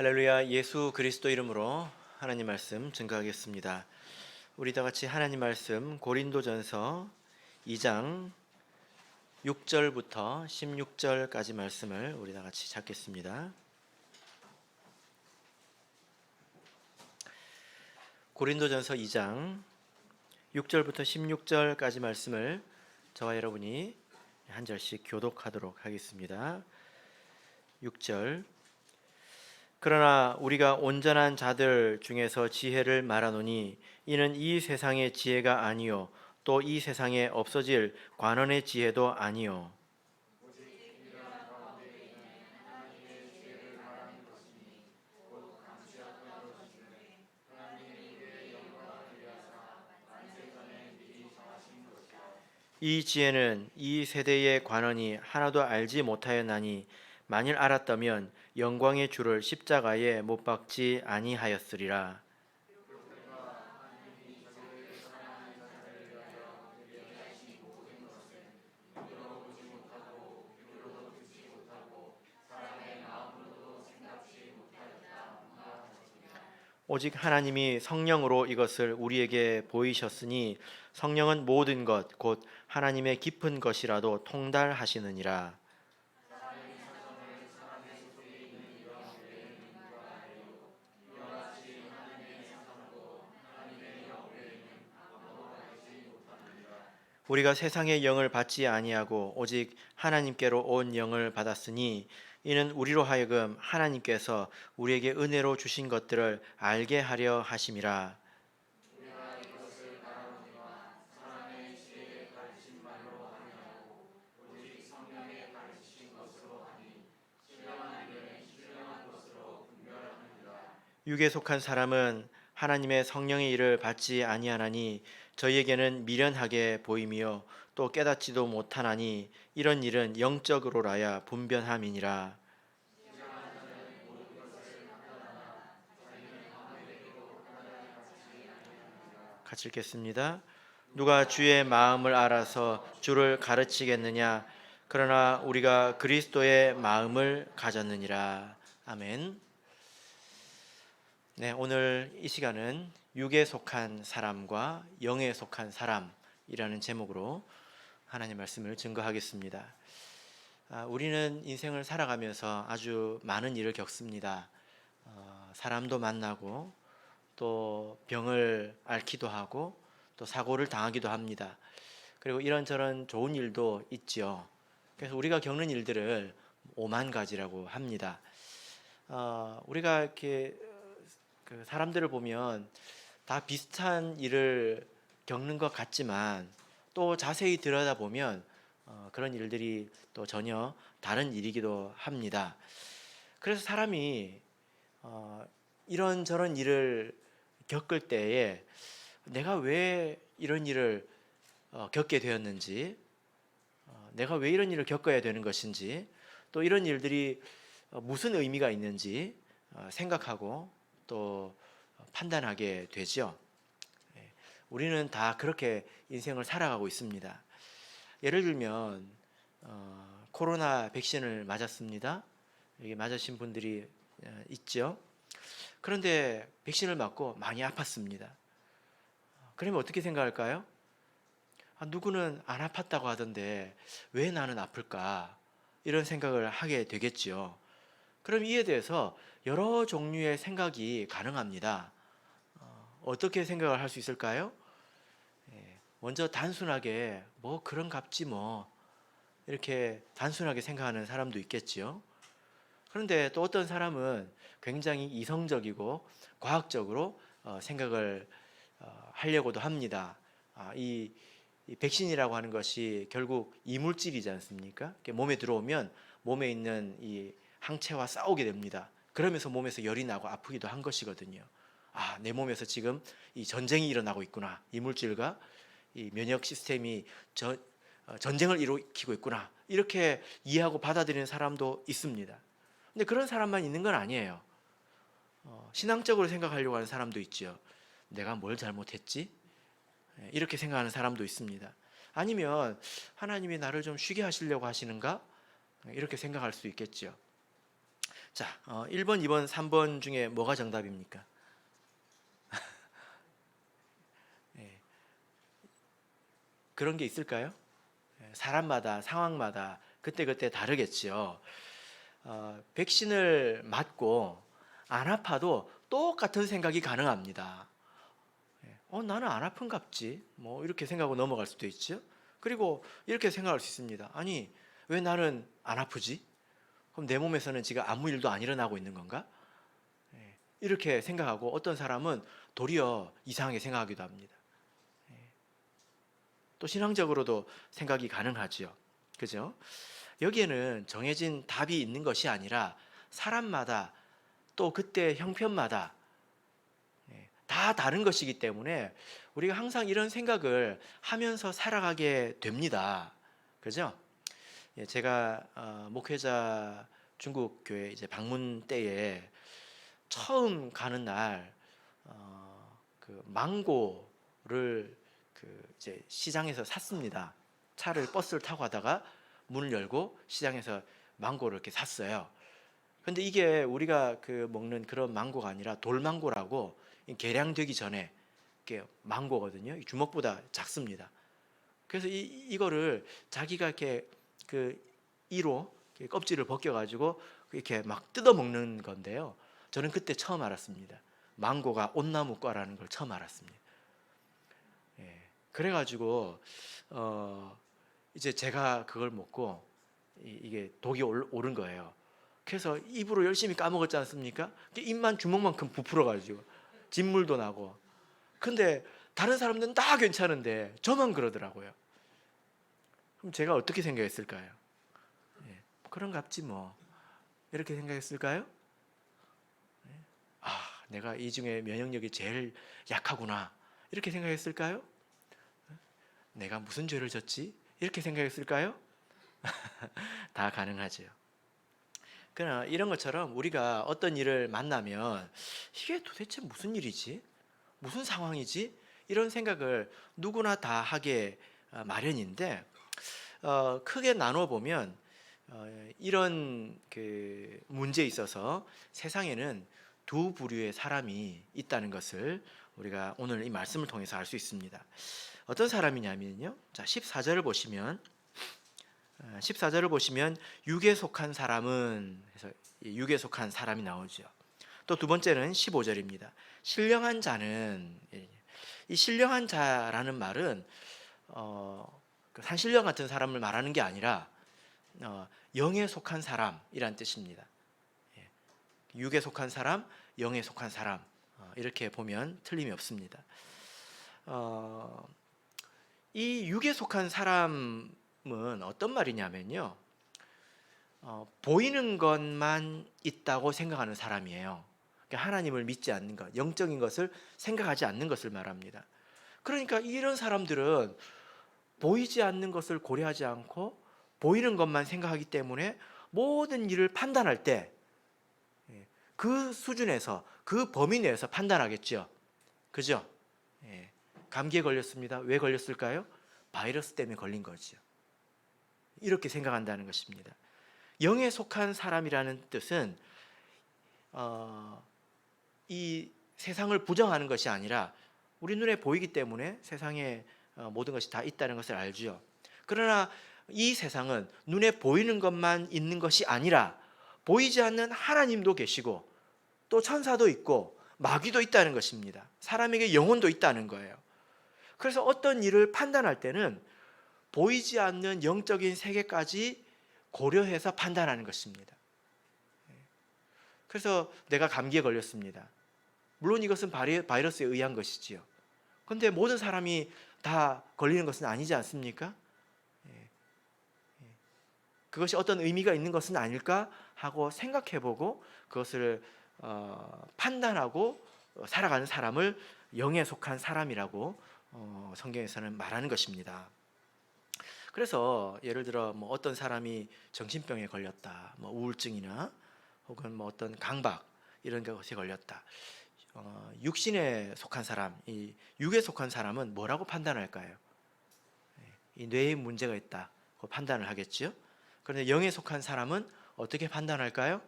할렐루야. 예수 그리스도 이름으로 하나님 말씀 증거하겠습니다. 우리 다 같이 하나님 말씀 고린도전서 2장 6절부터 16절까지 말씀을 우리 다 같이 찾겠습니다. 고린도전서 2장 6절부터 16절까지 말씀을 저와 여러분이 한 절씩 교독하도록 하겠습니다. 6절. 그러나 우리가 온전한 자들 중에서 지혜를 말하노니 이는 이 세상의 지혜가 아니요 또 이 세상에 없어질 관원의 지혜도 아니요 이 지혜는 이 세대의 관원이 하나도 알지 못하였나니 만일 알았다면 영광의 주를 십자가에 못 박지 아니하였으리라. 오직 하나님이 성령으로 이것을 우리에게 보이셨으니 성령은 모든 것 곧 하나님의 깊은 것이라도 통달하시느니라. 우리가 세상의 영을 받지 아니하고 오직 하나님께로 온 영을 받았으니 이는 우리로 하여금 하나님께서 우리에게 은혜로 주신 것들을 알게 하려 하심이라. 육에 속한 사람은 하나님의 성령의 일을 받지 아니하나니 저희에게는 미련하게 보이며 또 깨닫지도 못하나니 이런 일은 영적으로라야 분변함이니라. 같이 읽겠습니다. 누가 주의 마음을 알아서 주를 가르치겠느냐? 그러나 우리가 그리스도의 마음을 가졌느니라. 아멘. 네, 오늘 이 시간은 육에 속한 사람과 영에 속한 사람이라는 제목으로 하나님 말씀을 증거하겠습니다. 우리는 인생을 살아가면서 아주 많은 일을 겪습니다. 사람도 만나고 또 병을 앓기도 하고 또 사고를 당하기도 합니다. 그리고 이런저런 좋은 일도 있죠. 그래서 우리가 겪는 일들을 오만 가지라고 합니다. 우리가 이렇게 그 사람들을 보면 다 비슷한 일을 겪는 것 같지만 또 자세히 들여다보면 그런 일들이 또 전혀 다른 일이기도 합니다. 그래서 사람이 이런저런 일을 겪을 때에 내가 왜 이런 일을 겪게 되었는지, 내가 왜 이런 일을 겪어야 되는 것인지, 또 이런 일들이 무슨 의미가 있는지 생각하고 또 판단하게 되죠. 우리는 다 그렇게 인생을 살아가고 있습니다. 예를 들면 코로나 백신을 맞았습니다. 이게 맞으신 분들이 있죠. 그런데 백신을 맞고 많이 아팠습니다. 그러면 어떻게 생각할까요? 누구는 안 아팠다고 하던데 왜 나는 아플까? 이런 생각을 하게 되겠죠. 그럼 이에 대해서 여러 종류의 생각이 가능합니다. 어떻게 생각을 할 수 있을까요? 먼저 단순하게 뭐 그런갑지 뭐 이렇게 단순하게 생각하는 사람도 있겠지요. 그런데 또 어떤 사람은 굉장히 이성적이고 과학적으로 생각을 하려고도 합니다. 이 백신이라고 하는 것이 결국 이물질이지 않습니까? 몸에 들어오면 몸에 있는 이 항체와 싸우게 됩니다. 그러면서 몸에서 열이 나고 아프기도 한 것이거든요. 내 몸에서 지금 이 전쟁이 일어나고 있구나. 이물질과 이 면역 시스템이 전쟁을 일으키고 있구나. 이렇게 이해하고 받아들이는 사람도 있습니다. 근데 그런 사람만 있는 건 아니에요. 신앙적으로 생각하려고 하는 사람도 있죠. 내가 뭘 잘못했지? 이렇게 생각하는 사람도 있습니다. 아니면 하나님이 나를 좀 쉬게 하시려고 하시는가? 이렇게 생각할 수 있겠죠. 자, 1번, 2번, 3번 중에 뭐가 정답입니까? 예, 그런 게 있을까요? 예, 사람마다 상황마다 그때그때 다르겠지요. 백신을 맞고 안 아파도 똑같은 생각이 가능합니다. 나는 안 아픈갑지 뭐 이렇게 생각하고 넘어갈 수도 있죠. 그리고 이렇게 생각할 수 있습니다. 아니, 왜 나는 안 아프지? 그럼 내 몸에서는 지금 아무 일도 안 일어나고 있는 건가? 이렇게 생각하고 어떤 사람은 도리어 이상하게 생각하기도 합니다. 또 신앙적으로도 생각이 가능하지요. 그죠? 여기에는 정해진 답이 있는 것이 아니라 사람마다 또 그때 형편마다 다 다른 것이기 때문에 우리가 항상 이런 생각을 하면서 살아가게 됩니다. 그죠? 제가 목회자 중국 교회 이제 방문 때에 처음 가는 날 그 망고를 그 이제 시장에서 샀습니다. 차를 버스를 타고 가다가 문을 열고 시장에서 망고를 이렇게 샀어요. 근데 이게 우리가 그 먹는 그런 망고가 아니라 돌망고라고 개량되기 전에 이게 망고거든요. 주먹보다 작습니다. 그래서 이거를 자기가 이렇게 그 이로 껍질을 벗겨가지고 이렇게 막 뜯어 먹는 건데요. 저는 그때 처음 알았습니다. 망고가 온나무과라는 걸 처음 알았습니다. 예, 그래가지고 이제 제가 그걸 먹고 이게 독이 오른 거예요. 그래서 입으로 열심히 까먹었지 않습니까? 입만 주먹만큼 부풀어가지고 진물도 나고. 근데 다른 사람들은 다 괜찮은데 저만 그러더라고요. 그럼 제가 어떻게 생각했을까요? 예, 그런갑지 뭐 이렇게 생각했을까요? 내가 이 중에 면역력이 제일 약하구나 이렇게 생각했을까요? 내가 무슨 죄를 졌지? 이렇게 생각했을까요? 다 가능하죠. 그러나 이런 것처럼 우리가 어떤 일을 만나면 이게 도대체 무슨 일이지? 무슨 상황이지? 이런 생각을 누구나 다 하게 마련인데 크게 나눠 보면 이런 그 문제에 있어서 세상에는 두 부류의 사람이 있다는 것을 우리가 오늘 이 말씀을 통해서 알 수 있습니다. 어떤 사람이냐면요. 자, 14절을 보시면 육에 속한 사람은 해서 육에 속한 사람이 나오죠. 또 두 번째는 15절입니다. 신령한 자는 이 신령한 자라는 말은 산신령 같은 사람을 말하는 게 아니라 영에 속한 사람이란 뜻입니다. 육에 속한 사람, 영에 속한 사람 이렇게 보면 틀림이 없습니다. 이 육에 속한 사람은 어떤 말이냐면요, 보이는 것만 있다고 생각하는 사람이에요. 그러니까 하나님을 믿지 않는 것, 영적인 것을 생각하지 않는 것을 말합니다. 그러니까 이런 사람들은 보이지 않는 것을 고려하지 않고 보이는 것만 생각하기 때문에 모든 일을 판단할 때 그 수준에서 그 범위 내에서 판단하겠죠. 그죠? 감기에 걸렸습니다. 왜 걸렸을까요? 바이러스 때문에 걸린 거죠. 이렇게 생각한다는 것입니다. 영에 속한 사람이라는 뜻은 이 세상을 부정하는 것이 아니라 우리 눈에 보이기 때문에 세상에 모든 것이 다 있다는 것을 알죠. 그러나 이 세상은 눈에 보이는 것만 있는 것이 아니라 보이지 않는 하나님도 계시고 또 천사도 있고 마귀도 있다는 것입니다. 사람에게 영혼도 있다는 거예요. 그래서 어떤 일을 판단할 때는 보이지 않는 영적인 세계까지 고려해서 판단하는 것입니다. 그래서 내가 감기에 걸렸습니다. 물론 이것은 바이러스에 의한 것이지요. 그런데 모든 사람이 다 걸리는 것은 아니지 않습니까? 그것이 어떤 의미가 있는 것은 아닐까 하고 생각해보고 그것을 판단하고 살아가는 사람을 영에 속한 사람이라고 성경에서는 말하는 것입니다. 그래서 예를 들어 뭐 어떤 사람이 정신병에 걸렸다, 뭐 우울증이나 혹은 뭐 어떤 강박 이런 것에 걸렸다. 육신에 속한 사람, 이 육에 속한 사람은 뭐라고 판단할까요? 이 뇌에 문제가 있다고 판단을 하겠지요. 그런데 영에 속한 사람은 어떻게 판단할까요?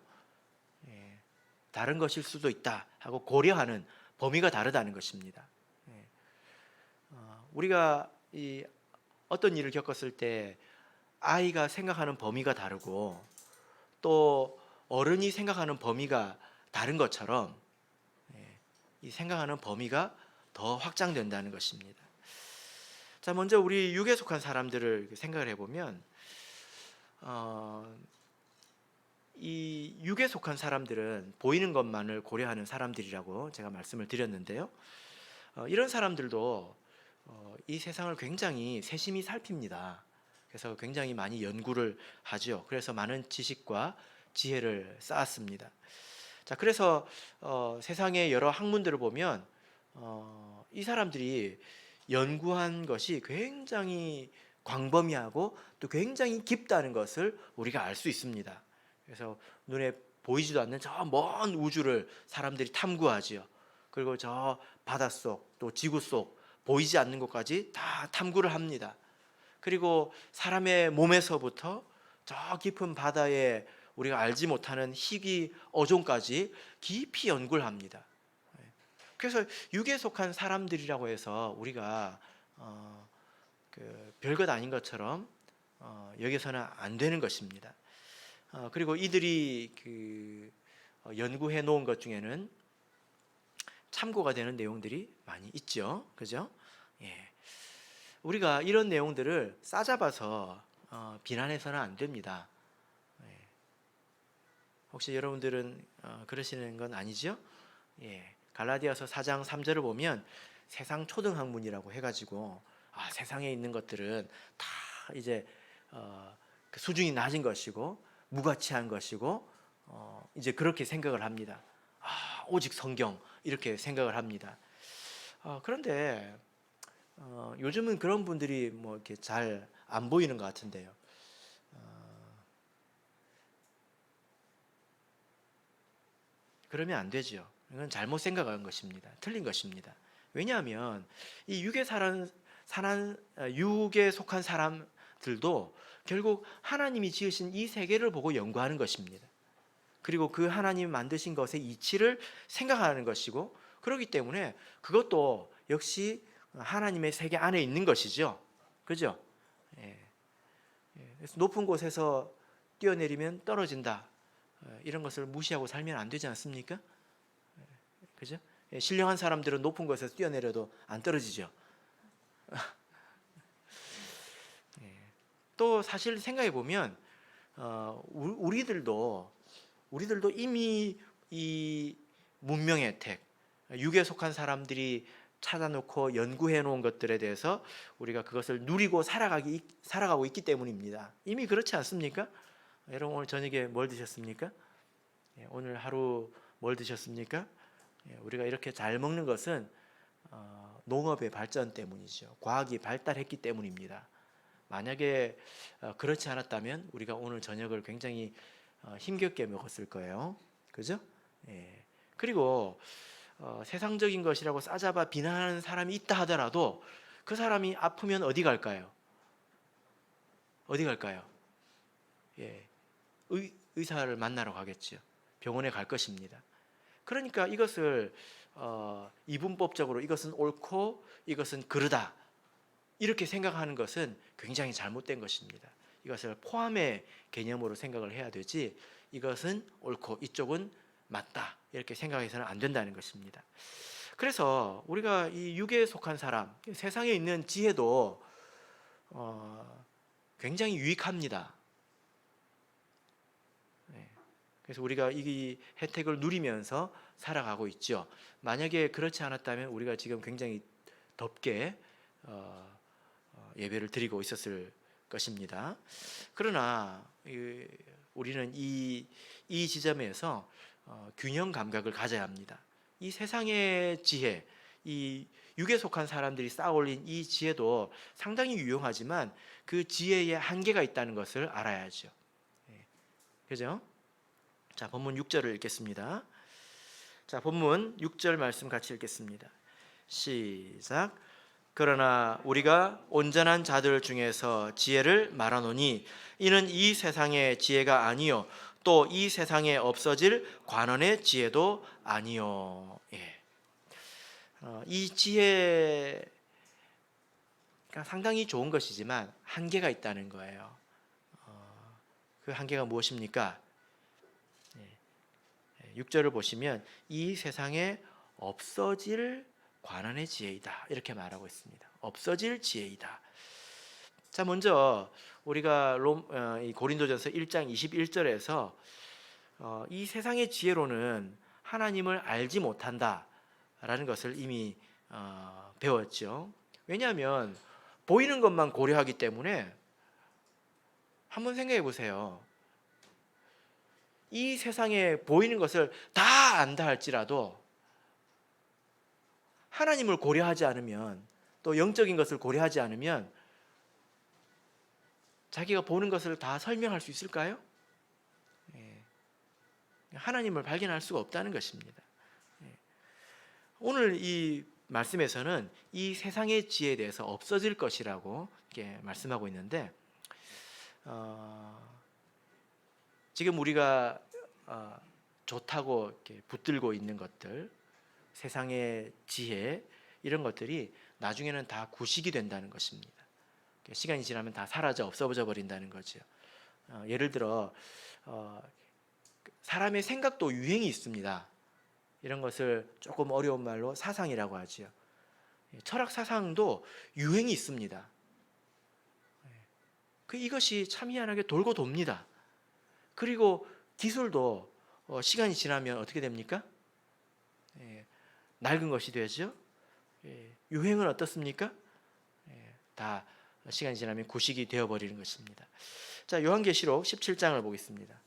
다른 것일 수도 있다 하고 고려하는 범위가 다르다는 것입니다. 우리가 어떤 일을 겪었을 때 아이가 생각하는 범위가 다르고 또 어른이 생각하는 범위가 다른 것처럼 이 생각하는 범위가 더 확장된다는 것입니다. 자, 먼저 우리 육에 속한 사람들을 생각을 해보면 이 육에 속한 사람들은 보이는 것만을 고려하는 사람들이라고 제가 말씀을 드렸는데요. 이런 사람들도 이 세상을 굉장히 세심히 살핍니다. 그래서 굉장히 많이 연구를 하죠. 그래서 많은 지식과 지혜를 쌓았습니다. 자, 그래서 세상의 여러 학문들을 보면 이 사람들이 연구한 것이 굉장히 광범위하고 또 굉장히 깊다는 것을 우리가 알 수 있습니다. 그래서 눈에 보이지도 않는 저 먼 우주를 사람들이 탐구하지요. 그리고 저 바닷속 또 지구 속 보이지 않는 것까지 다 탐구를 합니다. 그리고 사람의 몸에서부터 저 깊은 바다에 우리가 알지 못하는 희귀 어종까지 깊이 연구를 합니다. 그래서 육에 속한 사람들이라고 해서 우리가 별것 아닌 것처럼 여기서는 안 되는 것입니다. 그리고 이들이 연구해 놓은 것 중에는 참고가 되는 내용들이 많이 있죠. 그죠? 예. 우리가 이런 내용들을 싸잡아서 비난해서는 안 됩니다. 예. 혹시 여러분들은 그러시는 건 아니죠? 예. 갈라디아서 4장 3절을 보면 세상 초등학문이라고 해가지고 세상에 있는 것들은 다 이제 수준이 낮은 것이고 무가치한 것이고 이제 그렇게 생각을 합니다. 오직 성경 이렇게 생각을 합니다. 그런데 요즘은 그런 분들이 뭐 이렇게 잘 안 보이는 것 같은데요. 그러면 안 되죠. 이건 잘못 생각한 것입니다. 틀린 것입니다. 왜냐하면 이 육에 속한 사람들도 결국 하나님이 지으신 이 세계를 보고 연구하는 것입니다. 그리고 그 하나님이 만드신 것의 이치를 생각하는 것이고, 그렇기 때문에 그것도 역시 하나님의 세계 안에 있는 것이죠. 그죠? 그래서 높은 곳에서 뛰어내리면 떨어진다. 이런 것을 무시하고 살면 안 되지 않습니까? 그죠? 신령한 사람들은 높은 곳에서 뛰어내려도 안 떨어지죠. 또 사실 생각해 보면 우리들도 이미 이 문명의 혜택, 육에 속한 사람들이 찾아놓고 연구해 놓은 것들에 대해서 우리가 그것을 누리고 살아가고 있기 때문입니다. 이미 그렇지 않습니까? 여러분 오늘 저녁에 뭘 드셨습니까? 오늘 하루 뭘 드셨습니까? 우리가 이렇게 잘 먹는 것은 농업의 발전 때문이죠. 과학이 발달했기 때문입니다. 만약에 그렇지 않았다면 우리가 오늘 저녁을 굉장히 힘겹게 먹었을 거예요. 그죠? 그리고 세상적인 것이라고 싸잡아 비난하는 사람이 있다 하더라도 그 사람이 아프면 어디 갈까요? 어디 갈까요? 의사를 만나러 가겠죠. 병원에 갈 것입니다. 그러니까 이것을 이분법적으로 이것은 옳고 이것은 그르다 이렇게 생각하는 것은 굉장히 잘못된 것입니다. 이것을 포함의 개념으로 생각을 해야 되지 이것은 옳고 이쪽은 맞다 이렇게 생각해서는 안 된다는 것입니다. 그래서 우리가 이 육에 속한 사람, 세상에 있는 지혜도 굉장히 유익합니다. 그래서 우리가 이 혜택을 누리면서 살아가고 있죠. 만약에 그렇지 않았다면 우리가 지금 굉장히 덥게 예배를 드리고 있었을 것입니다. 그러나 우리는 이 지점에서 균형 감각을 가져야 합니다. 이 세상의 지혜, 이 육에 속한 사람들이 쌓아올린 이 지혜도 상당히 유용하지만 그 지혜에 한계가 있다는 것을 알아야죠. 그죠? 자, 본문 6절을 읽겠습니다. 자, 본문 6절 말씀 같이 읽겠습니다. 시작. 그러나 우리가 온전한 자들 중에서 지혜를 말하노니 이는 이 세상의 지혜가 아니요 또 이 세상에 없어질 관원의 지혜도 아니요. 이 지혜가 상당히 좋은 것이지만 한계가 있다는 거예요. 그 한계가 무엇입니까? 6절을 보시면 이 세상에 없어질 관원의 지혜이다 이렇게 말하고 있습니다. 없어질 지혜이다. 자, 먼저 우리가 고린도전서 1장 21절에서 이 세상의 지혜로는 하나님을 알지 못한다라는 것을 이미 배웠죠. 왜냐하면 보이는 것만 고려하기 때문에 한번 생각해 보세요. 이 세상에 보이는 것을 다 안다 할지라도 하나님을 고려하지 않으면, 또 영적인 것을 고려하지 않으면 자기가 보는 것을 다 설명할 수 있을까요? 하나님을 발견할 수가 없다는 것입니다. 오늘 이 말씀에서는 이 세상의 지혜에 대해서 없어질 것이라고 이렇게 말씀하고 있는데, 지금 우리가 좋다고 이렇게 붙들고 있는 것들, 세상의 지혜, 이런 것들이 나중에는 다 구식이 된다는 것입니다. 시간이 지나면 다 사라져 없어져 버린다는 거죠. 예를 들어 사람의 생각도 유행이 있습니다. 이런 것을 조금 어려운 말로 사상이라고 하죠. 철학 사상도 유행이 있습니다. 이것이 참 희한하게 돌고 돕니다. 그리고 기술도 시간이 지나면 어떻게 됩니까? 낡은 것이 되죠. 유행은 어떻습니까? 다 시간이 지나면 구식이 되어버리는 것입니다. 자, 요한계시록 17장을 보겠습니다.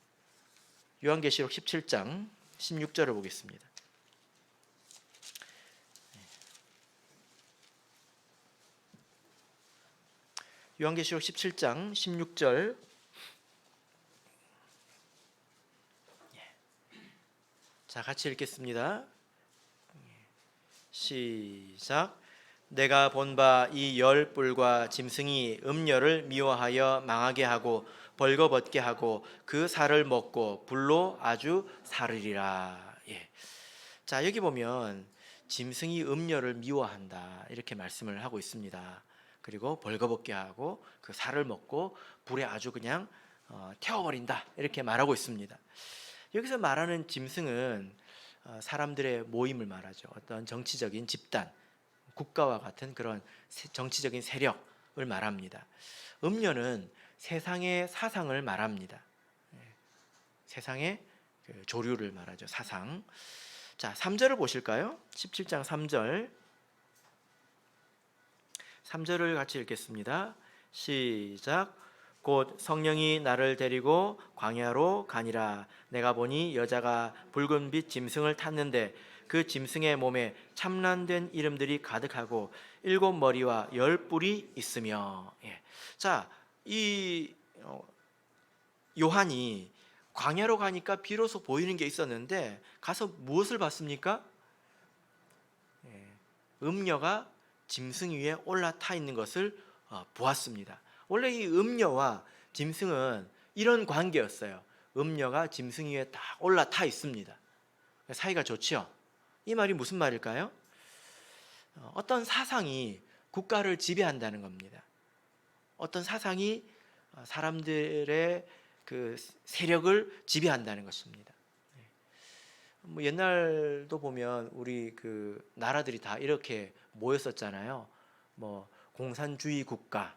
요한계시록 17장 16절을 보겠습니다. 요한계시록 17장 16절. 자, 같이 읽겠습니다. 시작. 내가 본 바 이 열 뿔과 짐승이 음녀를 미워하여 망하게 하고 벌거벗게 하고 그 살을 먹고 불로 아주 사르리라. 자, 여기 보면 짐승이 음녀를 미워한다 이렇게 말씀을 하고 있습니다. 그리고 벌거벗게 하고 그 살을 먹고 불에 아주 그냥 태워버린다 이렇게 말하고 있습니다. 여기서 말하는 짐승은 사람들의 모임을 말하죠. 어떤 정치적인 집단, 국가와 같은 그런 정치적인 세력을 말합니다. 음녀는 세상의 사상을 말합니다. 세상의 조류를 말하죠. 사상. 자, 3절을 보실까요? 17장 3절. 3절을 같이 읽겠습니다. 시작. 곧 성령이 나를 데리고 광야로 가니라. 내가 보니 여자가 붉은빛 짐승을 탔는데 그 짐승의 몸에 참란된 이름들이 가득하고 7머리와 10뿔이 있으며. 자, 이 요한이 광야로 가니까 비로소 보이는 게 있었는데 가서 무엇을 봤습니까? 음녀가 짐승 위에 올라타 있는 것을 보았습니다. 원래 이 음녀와 짐승은 이런 관계였어요. 음녀가 짐승 위에 딱 올라타 있습니다. 사이가 좋죠. 이 말이 무슨 말일까요? 어떤 사상이 국가를 지배한다는 겁니다. 어떤 사상이 사람들의 그 세력을 지배한다는 것입니다. 옛날도 보면 우리 그 나라들이 다 이렇게 모였었잖아요. 공산주의 국가,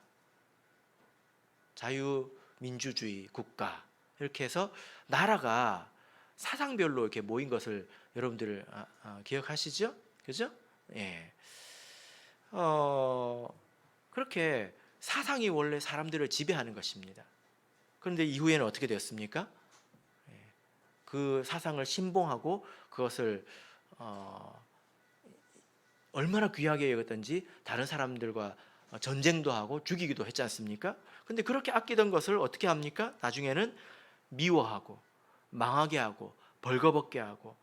자유민주주의 국가, 이렇게 해서 나라가 사상별로 이렇게 모인 것을 여러분들 기억하시죠? 그죠? 그렇게 사상이 원래 사람들을 지배하는 것입니다. 그런데 이후에는 어떻게 되었습니까? 그 사상을 신봉하고 그것을 얼마나 귀하게 여겼던지 다른 사람들과 전쟁도 하고 죽이기도 했지 않습니까? 근데 그렇게 아끼던 것을 어떻게 합니까? 나중에는 미워하고 망하게 하고 벌거벗게 하고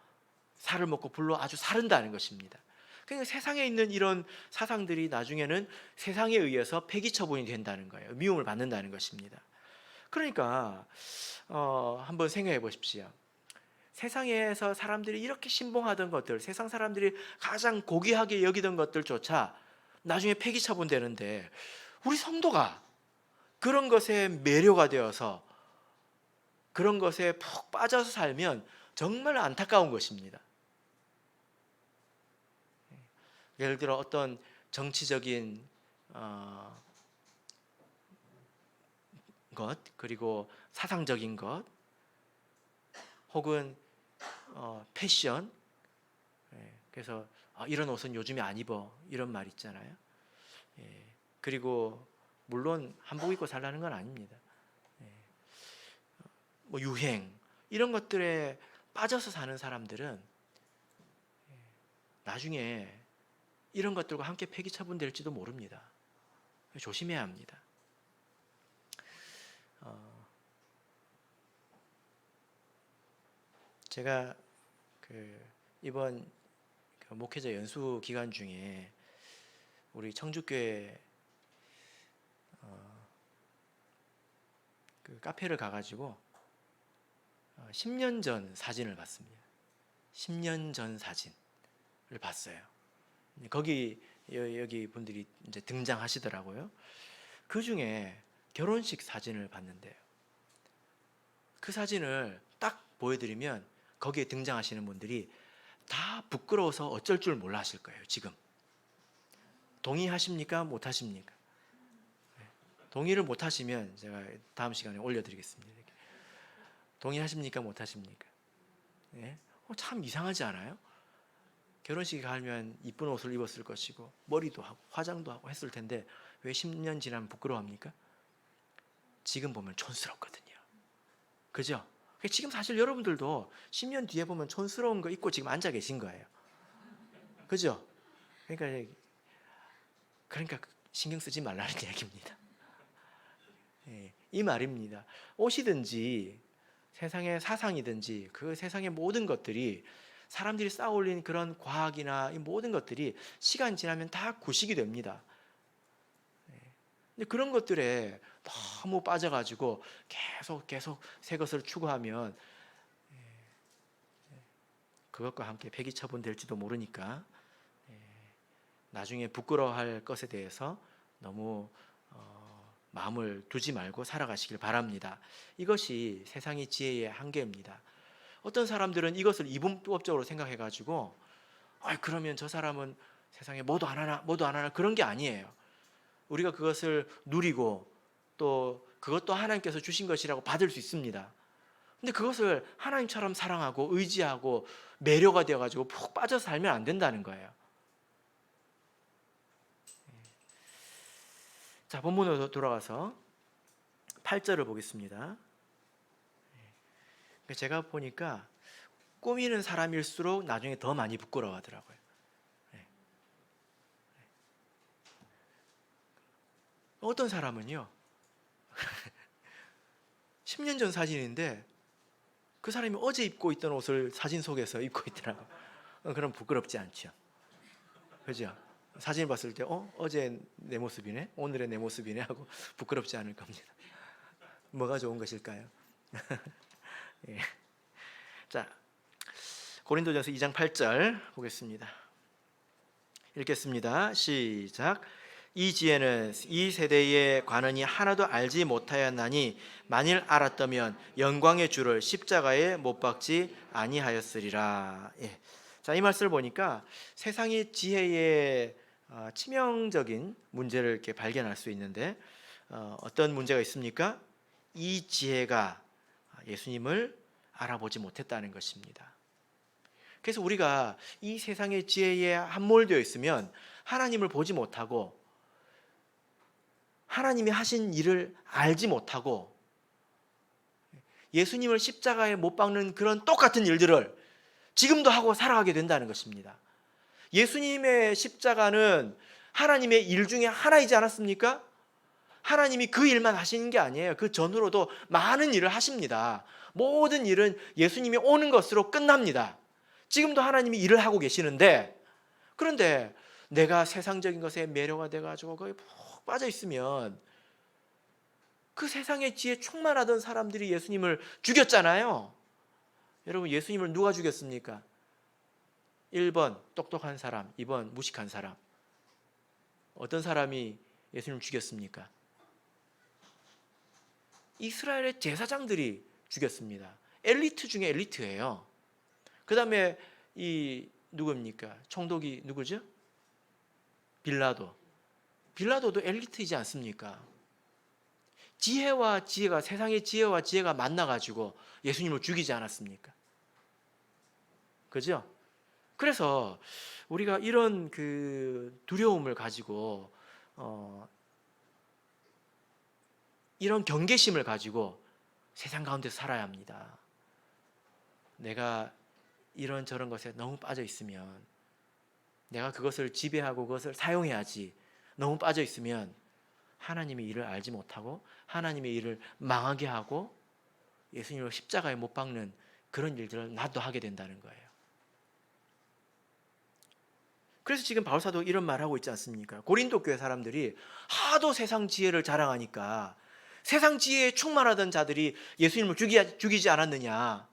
살을 먹고 불로 아주 사른다는 것입니다. 그러니까 세상에 있는 이런 사상들이 나중에는 세상에 의해서 폐기 처분이 된다는 거예요. 미움을 받는다는 것입니다. 그러니까 한번 생각해 보십시오. 세상에서 사람들이 이렇게 신봉하던 것들, 세상 사람들이 가장 고귀하게 여기던 것들조차 나중에 폐기 처분되는데, 우리 성도가 그런 것에 매료가 되어서 그런 것에 푹 빠져서 살면 정말 안타까운 것입니다. 예를 들어 어떤 정치적인 것, 그리고 사상적인 것, 혹은 패션. 그래서 이런 옷은 요즘에 안 입어, 이런 말 있잖아요. 그리고 물론 한복 입고 살라는 건 아닙니다. 뭐 유행, 이런 것들에 빠져서 사는 사람들은 나중에 이런 것들과 함께 폐기 처분될지도 모릅니다. 조심해야 합니다. 제가 이번 목회자 연수 기간 중에 우리 청주교회 카페를 가가지고 10년 전 사진을 봤습니다. 10년 전 사진을 봤어요. 거기 여기 분들이 이제 등장하시더라고요. 그 중에 결혼식 사진을 봤는데요. 그 사진을 딱 보여드리면 거기에 등장하시는 분들이 다 부끄러워서 어쩔 줄 몰라 하실 거예요. 지금 동의하십니까? 못하십니까? 동의를 못하시면 제가 다음 시간에 올려드리겠습니다. 동의하십니까? 못하십니까? 네? 참 이상하지 않아요? 결혼식에 가면 이쁜 옷을 입었을 것이고 머리도 하고 화장도 하고 했을 텐데 왜 10년 지나면 부끄러워합니까? 지금 보면 촌스럽거든요. 그죠? 지금 사실 여러분들도 10년 뒤에 보면 촌스러운 거 입고 지금 앉아 계신 거예요. 그죠? 그러니까 신경 쓰지 말라는 얘기입니다. 이 말입니다. 옷이든지 세상의 사상이든지 그 세상의 모든 것들이 사람들이 쌓아올린 그런 과학이나 이 모든 것들이 시간 지나면 다 구식이 됩니다. 근데 그런 것들에 너무 빠져가지고 계속 새 것을 추구하면 그것과 함께 폐기 처분될지도 모르니까 나중에 부끄러워할 것에 대해서 너무 마음을 두지 말고 살아가시길 바랍니다. 이것이 세상의 지혜의 한계입니다. 어떤 사람들은 이것을 이분법적으로 생각해가지고 그러면 저 사람은 세상에 뭐도 안 하나 그런 게 아니에요. 우리가 그것을 누리고 또 그것도 하나님께서 주신 것이라고 받을 수 있습니다. 근데 그것을 하나님처럼 사랑하고 의지하고 매료가 되어가지고 푹 빠져서 살면 안 된다는 거예요. 자, 본문으로 돌아가서 8절을 보겠습니다. 제가 보니까 꾸미는 사람일수록 나중에 더 많이 부끄러워하더라고요. 어떤 사람은요 10년 전 사진인데 그 사람이 어제 입고 있던 옷을 사진 속에서 입고 있더라고요. 그럼 부끄럽지 않죠. 그죠? 사진 봤을 때 어제 내 모습이네, 오늘의 내 모습이네 하고 부끄럽지 않을 겁니다. 뭐가 좋은 것일까요? 예. 자, 고린도전서 2장 8절 보겠습니다. 읽겠습니다. 시작. 이 지혜는 이 세대에 관하니 하나도 알지 못하였나니 만일 알았다면 영광의 주를 십자가에 못 박지 아니하였으리라. 예. 자, 이 말씀을 보니까 세상의 지혜의 치명적인 문제를 이렇게 발견할 수 있는데 어떤 문제가 있습니까? 이 지혜가 예수님을 알아보지 못했다는 것입니다. 그래서 우리가 이 세상의 지혜에 함몰되어 있으면 하나님을 보지 못하고 하나님이 하신 일을 알지 못하고 예수님을 십자가에 못 박는 그런 똑같은 일들을 지금도 하고 살아가게 된다는 것입니다. 예수님의 십자가는 하나님의 일 중에 하나이지 않았습니까? 하나님이 그 일만 하시는 게 아니에요. 그 전후로도 많은 일을 하십니다. 모든 일은 예수님이 오는 것으로 끝납니다. 지금도 하나님이 일을 하고 계시는데, 그런데 내가 세상적인 것에 매료가 돼가지고 거기 푹 빠져 있으면 그 세상의 지혜 충만하던 사람들이 예수님을 죽였잖아요. 여러분, 예수님을 누가 죽였습니까? 1번 똑똑한 사람, 2번 무식한 사람. 어떤 사람이 예수님을 죽였습니까? 이스라엘의 제사장들이 죽였습니다. 엘리트 중에 엘리트예요. 그 다음에 이 누굽니까? 총독이 누구죠? 빌라도. 빌라도도 엘리트이지 않습니까? 지혜와 지혜가, 세상의 지혜와 지혜가 만나가지고 예수님을 죽이지 않았습니까? 그죠? 그래서 우리가 이런 그 두려움을 가지고 이런 경계심을 가지고 세상 가운데서 살아야 합니다. 내가 이런저런 것에 너무 빠져 있으면, 내가 그것을 지배하고 그것을 사용해야지 너무 빠져 있으면 하나님의 일을 알지 못하고 하나님의 일을 망하게 하고 예수님을 십자가에 못 박는 그런 일들을 나도 하게 된다는 거예요. 그래서 지금 바울사도 이런 말 하고 있지 않습니까? 고린도 교회 사람들이 하도 세상 지혜를 자랑하니까 세상 지혜에 충만하던 자들이 예수님을 죽이지 않았느냐?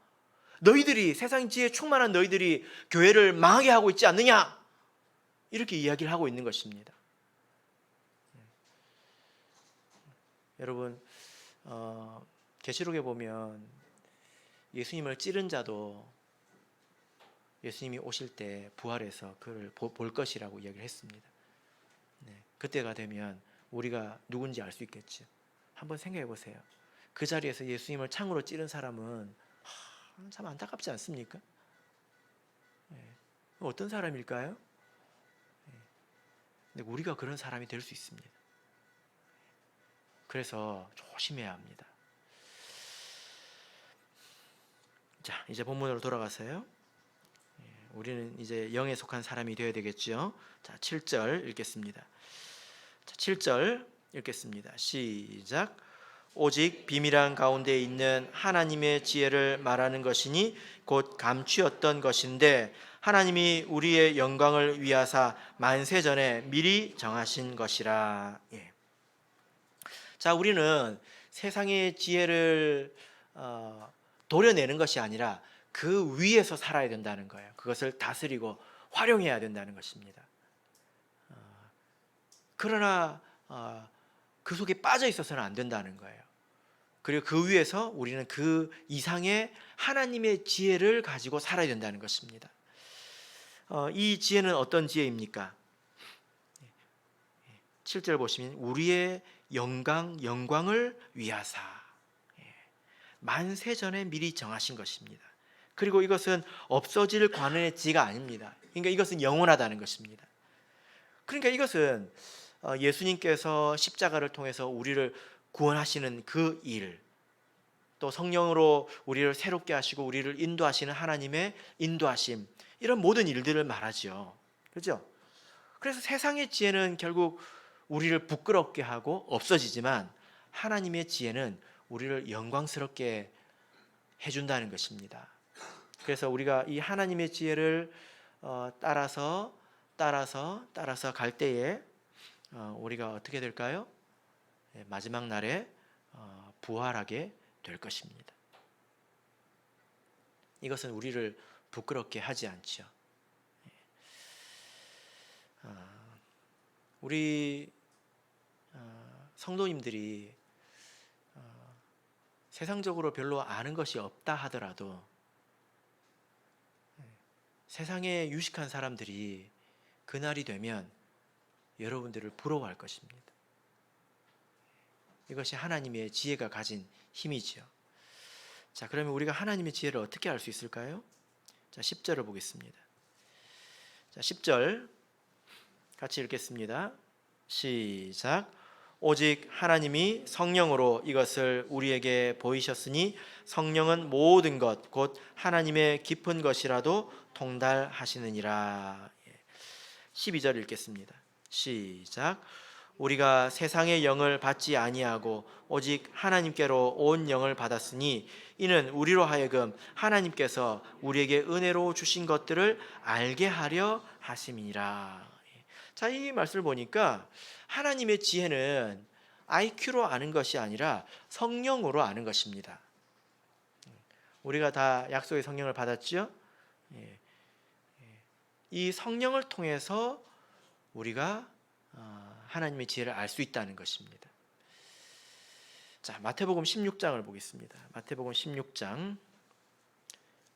너희들이, 세상 지혜에 충만한 너희들이 교회를 망하게 하고 있지 않느냐? 이렇게 이야기를 하고 있는 것입니다. 여러분, 계시록에 보면 예수님을 찌른 자도 예수님이 오실 때 부활해서 그를 볼 것이라고 이야기를 했습니다. 그때가 되면 우리가 누군지 알 수 있겠죠. 한번 생각해 보세요. 그 자리에서 예수님을 창으로 찌른 사람은 참 안타깝지 않습니까? 어떤 사람일까요? 근데 우리가 그런 사람이 될 수 있습니다. 그래서 조심해야 합니다. 자, 이제 본문으로 돌아가세요. 우리는 이제 영에 속한 사람이 되어야 되겠죠. 자, 7절 읽겠습니다. 자, 7절 읽겠습니다. 시작. 오직 비밀한 가운데 있는 하나님의 지혜를 말하는 것이니 곧 감추었던 것인데 하나님이 우리의 영광을 위하사 만세 전에 미리 정하신 것이라. 예. 자, 우리는 세상의 지혜를 도려내는 것이 아니라 그 위에서 살아야 된다는 거예요. 그것을 다스리고 활용해야 된다는 것입니다. 그러나 그 속에 빠져 있어서는 안 된다는 거예요. 그리고 그 위에서 우리는 그 이상의 하나님의 지혜를 가지고 살아야 된다는 것입니다. 이 지혜는 어떤 지혜입니까? 7절 보시면 우리의 영광을 위하사 만세 전에 미리 정하신 것입니다. 그리고 이것은 없어질 관원의 지혜가 아닙니다. 그러니까 이것은 영원하다는 것입니다. 그러니까 이것은 예수님께서 십자가를 통해서 우리를 구원하시는 그 일, 또 성령으로 우리를 새롭게 하시고 우리를 인도하시는 하나님의 인도하심, 이런 모든 일들을 말하죠. 그렇죠? 그래서 세상의 지혜는 결국 우리를 부끄럽게 하고 없어지지만 하나님의 지혜는 우리를 영광스럽게 해준다는 것입니다. 그래서 우리가 이 하나님의 지혜를 따라서 갈 때에 우리가 어떻게 될까요? 마지막 날에 부활하게 될 것입니다. 이것은 우리를 부끄럽게 하지 않죠. 우리 성도님들이 세상적으로 별로 아는 것이 없다 하더라도 세상에 유식한 사람들이 그날이 되면 여러분들을 부러워할 것입니다. 이것이 하나님의 지혜가 가진 힘이지요. 자, 그러면 우리가 하나님의 지혜를 어떻게 알 수 있을까요? 자, 10절을 보겠습니다. 자, 10절 같이 읽겠습니다. 시작. 오직 하나님이 성령으로 이것을 우리에게 보이셨으니 성령은 모든 것 곧 하나님의 깊은 것이라도 통달하시느니라. 12절 읽겠습니다. 시작. 우리가 세상의 영을 받지 아니하고 오직 하나님께로 온 영을 받았으니 이는 우리로 하여금 하나님께서 우리에게 은혜로 주신 것들을 알게 하려 하심이니라. 자, 이 말씀을 보니까 하나님의 지혜는 IQ로 아는 것이 아니라 성령으로 아는 것입니다. 우리가 다 약속의 성령을 받았죠? 이 성령을 통해서 우리가 하나님의 지혜를 알 수 있다는 것입니다. 자, 마태복음 16장을 보겠습니다. 마태복음 16장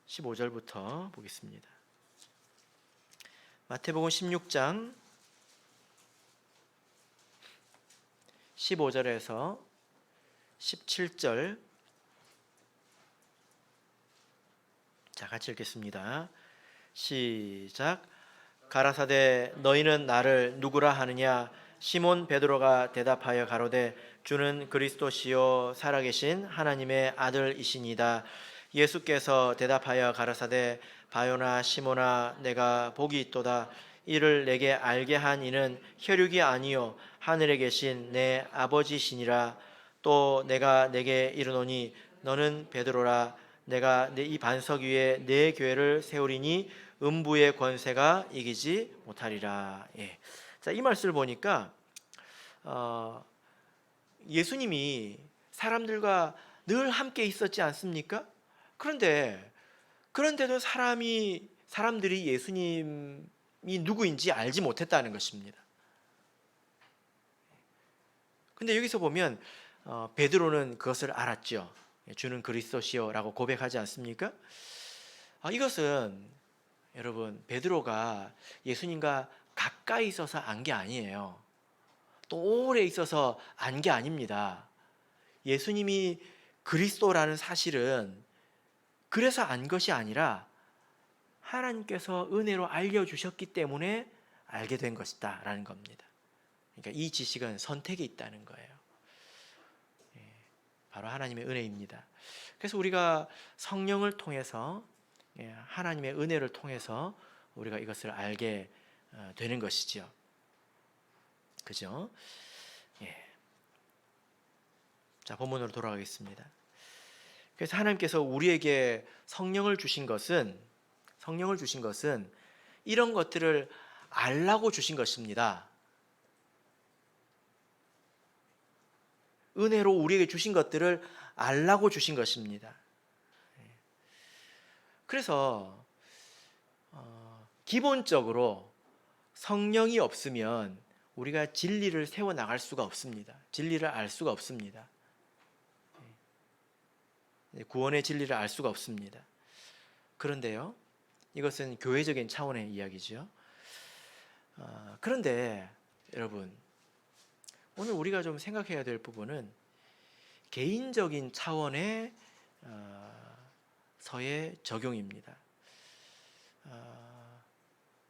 15절부터 보겠습니다. 마태복음 16장 15절에서 17절, 자, 같이 읽겠습니다. 시작. 가라사대 너희는 나를 누구라 하느냐? 시몬 베드로가 대답하여 가로되 주는 그리스도시요 살아계신 하나님의 아들이시니이다. 예수께서 대답하여 가라사대 바요나 시몬아 내가 복이 있도다. 이를 내게 알게 한 이는 혈육이 아니요 하늘에 계신 내 아버지시니라. 또 내가 내게 이르노니 너는 베드로라. 내가 이 반석 위에 내 교회를 세우리니 음부의 권세가 이기지 못하리라. 예. 자, 이 말씀을 보니까 예수님이 사람들과 늘 함께 있었지 않습니까? 그런데도 사람들이 예수님이 누구인지 알지 못했다는 것입니다. 근데 여기서 보면 베드로는 그것을 알았죠. 주는 그리스도시요라고 고백하지 않습니까? 이것은 여러분 베드로가 예수님과 가까이 있어서 안 게 아니에요. 또 오래 있어서 안 게 아닙니다. 예수님이 그리스도라는 사실은 그래서 안 것이 아니라 하나님께서 은혜로 알려주셨기 때문에 알게 된 것이다 라는 겁니다. 그러니까 이 지식은 선택이 있다는 거예요. 바로 하나님의 은혜입니다. 그래서 우리가 성령을 통해서 하나님의 은혜를 통해서 우리가 이것을 알게 되는 것이죠. 그죠? 예. 자, 본문으로 돌아가겠습니다. 그래서 하나님께서 우리에게 성령을 주신 것은 이런 것들을 알라고 주신 것입니다. 은혜로 우리에게 주신 것들을 알라고 주신 것입니다. 그래서 기본적으로 성령이 없으면 우리가 진리를 세워나갈 수가 없습니다. 진리를 알 수가 없습니다. 구원의 진리를 알 수가 없습니다. 그런데요, 이것은 교회적인 차원의 이야기죠. 그런데 여러분, 오늘 우리가 좀 생각해야 될 부분은 개인적인 차원의 서의 적용입니다.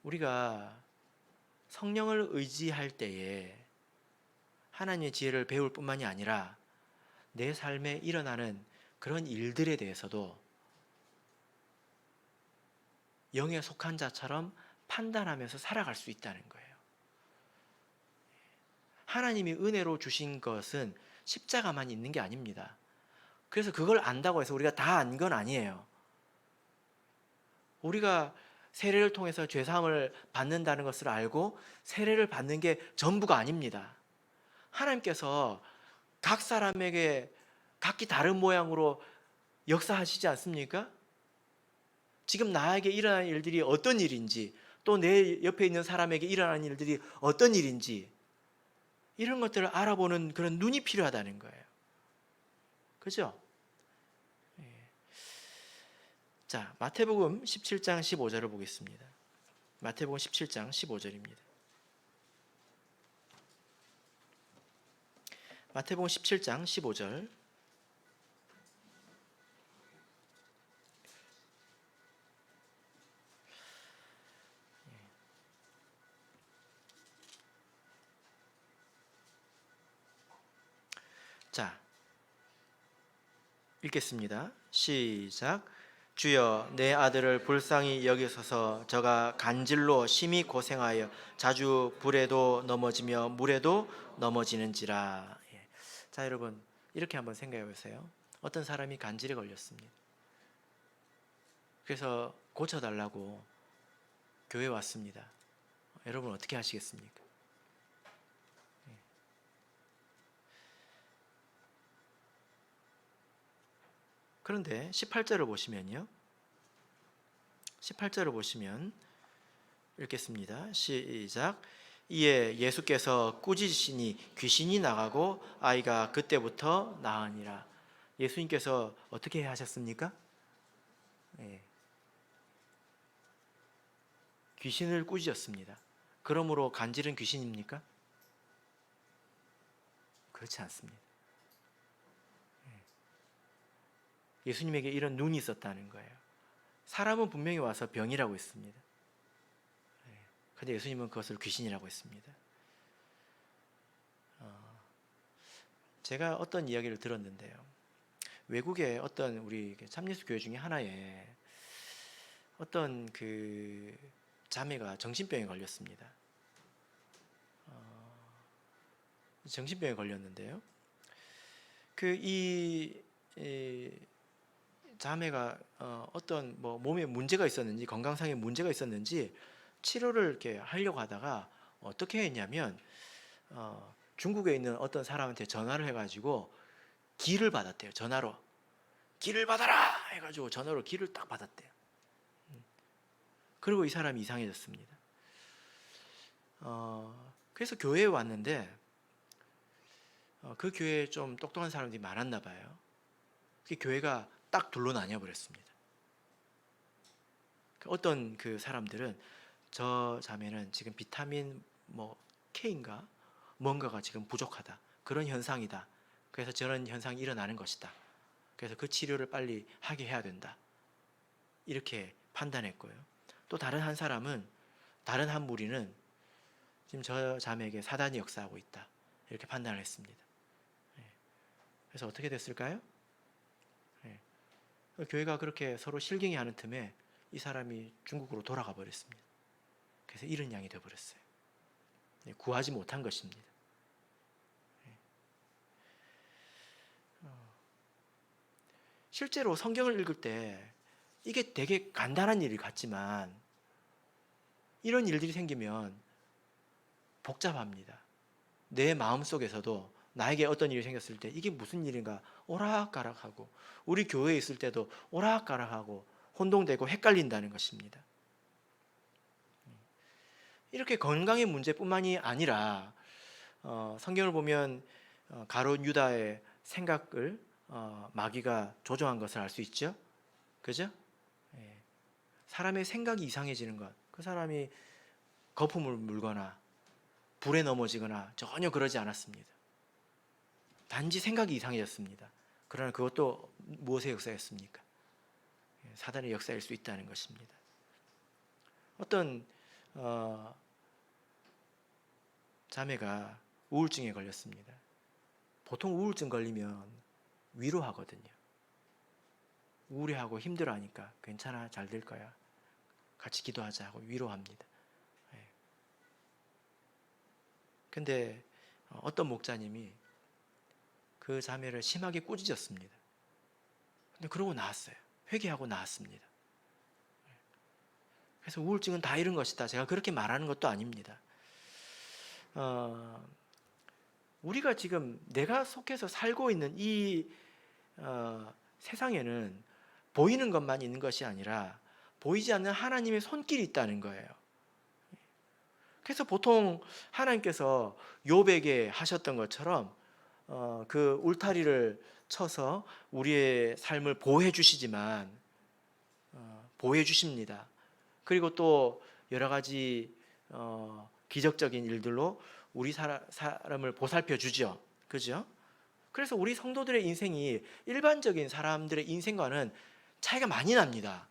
우리가 성령을 의지할 때에 하나님의 지혜를 배울 뿐만이 아니라 내 삶에 일어나는 그런 일들에 대해서도 영에 속한 자처럼 판단하면서 살아갈 수 있다는 거예요. 하나님이 은혜로 주신 것은 십자가만 있는 게 아닙니다. 그래서 그걸 안다고 해서 우리가 다 안 건 아니에요. 우리가 세례를 통해서 죄사함을 받는다는 것을 알고 세례를 받는 게 전부가 아닙니다. 하나님께서 각 사람에게 각기 다른 모양으로 역사하시지 않습니까? 지금 나에게 일어난 일들이 어떤 일인지, 또 내 옆에 있는 사람에게 일어난 일들이 어떤 일인지, 이런 것들을 알아보는 그런 눈이 필요하다는 거예요. 그죠? 자, 마태복음 17장 15절을 보겠습니다. 마태복음 17장 15절입니다. 마태복음 17장 15절. 자, 읽겠습니다. 시작. 주여 내 아들을 불쌍히 여기소서. 저가 간질로 심히 고생하여 자주 불에도 넘어지며 물에도 넘어지는지라. 자, 여러분 이렇게 한번 생각해 보세요. 어떤 사람이 간질에 걸렸습니다. 그래서 고쳐달라고 교회 왔습니다. 여러분 어떻게 하시겠습니까? 그런데 18절을 보시면요. 18절을 보시면 읽겠습니다. 시작. 이에 예수께서 꾸짖으시니 귀신이 나가고 아이가 그때부터 나으니라. 예수님께서 어떻게 하셨습니까? 예. 귀신을 꾸짖었습니다. 그러므로 간질은 귀신입니까? 그렇지 않습니다. 예수님에게 이런 눈이 있었다는 거예요. 사람은 분명히 와서 병이라고 했습니다. 그런데 예수님은 그것을 귀신이라고 했습니다. 제가 어떤 이야기를 들었는데요. 외국의 어떤 우리 참예수 교회 중에 하나에 어떤 그 자매가 정신병에 걸렸습니다. 정신병에 걸렸는데요. 이 자매가 어떤 뭐 몸에 문제가 있었는지 건강상의 문제가 있었는지 치료를 이렇게 하려고 하다가 어떻게 했냐면 중국에 있는 어떤 사람한테 전화를 해가지고 기를 받았대요. 전화로 기를 받아라 해가지고 전화로 기를 딱 받았대요. 그리고 이 사람이 이상해졌습니다. 그래서 교회에 왔는데 그 교회에 좀 똑똑한 사람들이 많았나 봐요. 그 교회가 딱 둘로 나뉘어 버렸습니다. 어떤 그 사람들은 저 자매는 지금 비타민 뭐 K인가 뭔가가 지금 부족하다. 그런 현상이다. 그래서 저런 현상이 일어나는 것이다. 그래서 그 치료를 빨리 하게 해야 된다. 이렇게 판단했고요. 또 다른 한 사람은 다른 한 무리는 지금 저 자매에게 사단이 역사하고 있다. 이렇게 판단을 했습니다. 그래서 어떻게 됐을까요? 교회가 그렇게 서로 실갱이하는 틈에 이 사람이 중국으로 돌아가 버렸습니다. 그래서 이런 양이 되어버렸어요. 구하지 못한 것입니다. 실제로 성경을 읽을 때 이게 되게 간단한 일 같지만 이런 일들이 생기면 복잡합니다. 내 마음속에서도 나에게 어떤 일이 생겼을 때 이게 무슨 일인가 오락가락하고 우리 교회에 있을 때도 오락가락하고 혼동되고 헷갈린다는 것입니다. 이렇게 건강의 문제뿐만이 아니라 성경을 보면 가룟 유다의 생각을 마귀가 조종한 것을 알 수 있죠. 그죠? 사람의 생각이 이상해지는 것, 그 사람이 거품을 물거나 불에 넘어지거나 전혀 그러지 않았습니다. 단지 생각이 이상해졌습니다. 그러나 그것도 무엇의 역사였습니까? 사단의 역사일 수 있다는 것입니다. 어떤 자매가 우울증에 걸렸습니다. 보통 우울증 걸리면 위로하거든요. 우울해하고 힘들어하니까 괜찮아, 잘 될 거야. 같이 기도하자 하고 위로합니다. 근데 어떤 목사님이 그 자매를 심하게 꾸짖었습니다. 근데 그러고 나왔어요. 회개하고 나왔습니다. 그래서 우울증은 다 이런 것이다. 제가 그렇게 말하는 것도 아닙니다. 우리가 지금 내가 속해서 살고 있는 이 세상에는 보이는 것만 있는 것이 아니라 보이지 않는 하나님의 손길이 있다는 거예요. 그래서 보통 하나님께서 욥에게 하셨던 것처럼 그 울타리를 쳐서 우리의 삶을 보호해 주시지만 보호해 주십니다. 그리고 또 여러 가지 기적적인 일들로 우리 사람을 보살펴 주죠. 그죠? 그래서 우리 성도들의 인생이 일반적인 사람들의 인생과는 차이가 많이 납니다.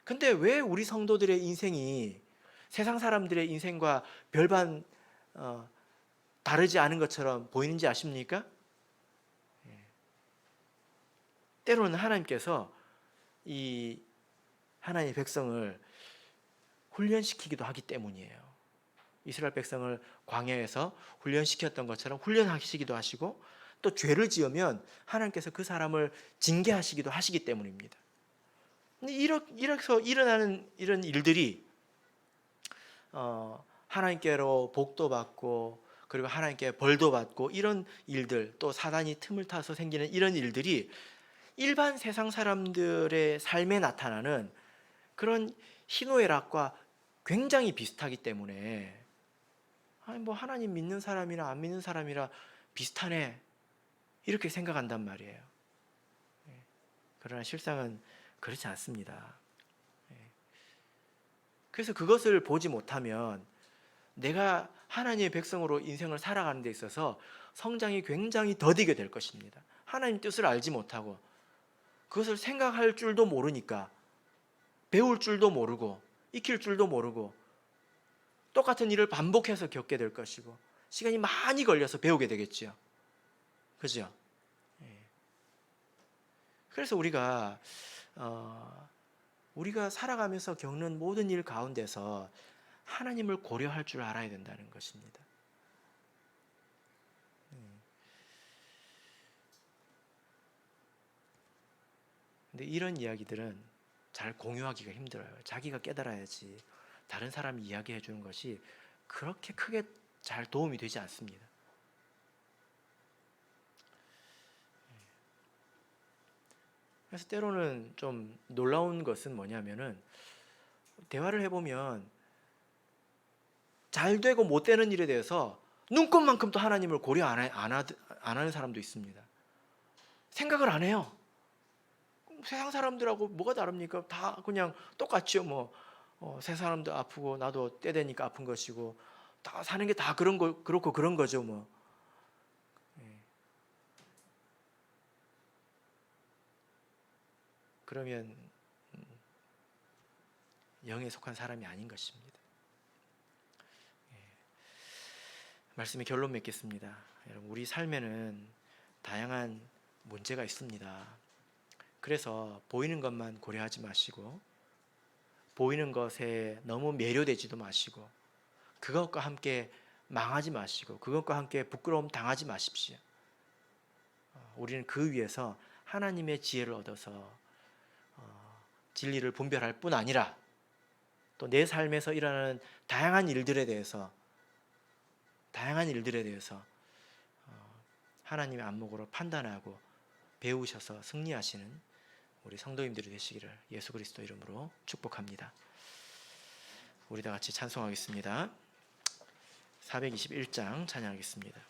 근데 왜 우리 성도들의 인생이 세상 사람들의 인생과 별반 다르지 않은 것처럼 보이는지 아십니까? 때로는 하나님께서 이 하나님의 백성을 훈련시키기도 하기 때문이에요. 이스라엘 백성을 광야에서 훈련시켰던 것처럼 훈련하시기도 하시고 또 죄를 지으면 하나님께서 그 사람을 징계하시기도 하시기 때문입니다. 이렇게 일어나는 이런 일들이 하나님께로 복도 받고 그리고 하나님께 벌도 받고 이런 일들 또 사단이 틈을 타서 생기는 이런 일들이 일반 세상 사람들의 삶에 나타나는 그런 희노애락과 굉장히 비슷하기 때문에 아니 뭐 하나님 믿는 사람이나 안 믿는 사람이라 비슷하네 이렇게 생각한단 말이에요. 그러나 실상은 그렇지 않습니다. 그래서 그것을 보지 못하면 내가 하나님의 백성으로 인생을 살아가는 데 있어서 성장이 굉장히 더디게 될 것입니다. 하나님 뜻을 알지 못하고 그것을 생각할 줄도 모르니까 배울 줄도 모르고 익힐 줄도 모르고 똑같은 일을 반복해서 겪게 될 것이고 시간이 많이 걸려서 배우게 되겠죠. 그죠? 그래서 우리가 살아가면서 겪는 모든 일 가운데서 하나님을 고려할 줄 알아야 된다는 것입니다. 근데 이런 이야기들은 잘 공유하기가 힘들어요. 자기가 깨달아야지 다른 사람이 이야기해 주는 것이 그렇게 크게 잘 도움이 되지 않습니다. 그래서 때로는 좀 놀라운 것은 뭐냐면은 대화를 해보면 잘 되고 못 되는 일에 대해서 눈꼽만큼도 하나님을 고려 안 하는 사람도 있습니다. 생각을 안 해요. 세상 사람들하고 뭐가 다릅니까? 다 그냥 똑같죠. 세 사람도 아프고 나도 때 되니까 아픈 것이고 다 사는 게 다 그렇고 그런 거죠. 그러면 영에 속한 사람이 아닌 것입니다. 말씀의 결론 맺겠습니다. 여러분, 우리 삶에는 다양한 문제가 있습니다. 그래서 보이는 것만 고려하지 마시고 보이는 것에 너무 매료되지도 마시고 그것과 함께 망하지 마시고 그것과 함께 부끄러움 당하지 마십시오. 우리는 그 위에서 하나님의 지혜를 얻어서 진리를 분별할 뿐 아니라 또 내 삶에서 일어나는 다양한 일들에 대해서 하나님의 안목으로 판단하고 배우셔서 승리하시는 우리 성도님들이 되시기를 예수 그리스도 이름으로 축복합니다. 우리 다 같이 찬송하겠습니다. 421장 찬양하겠습니다.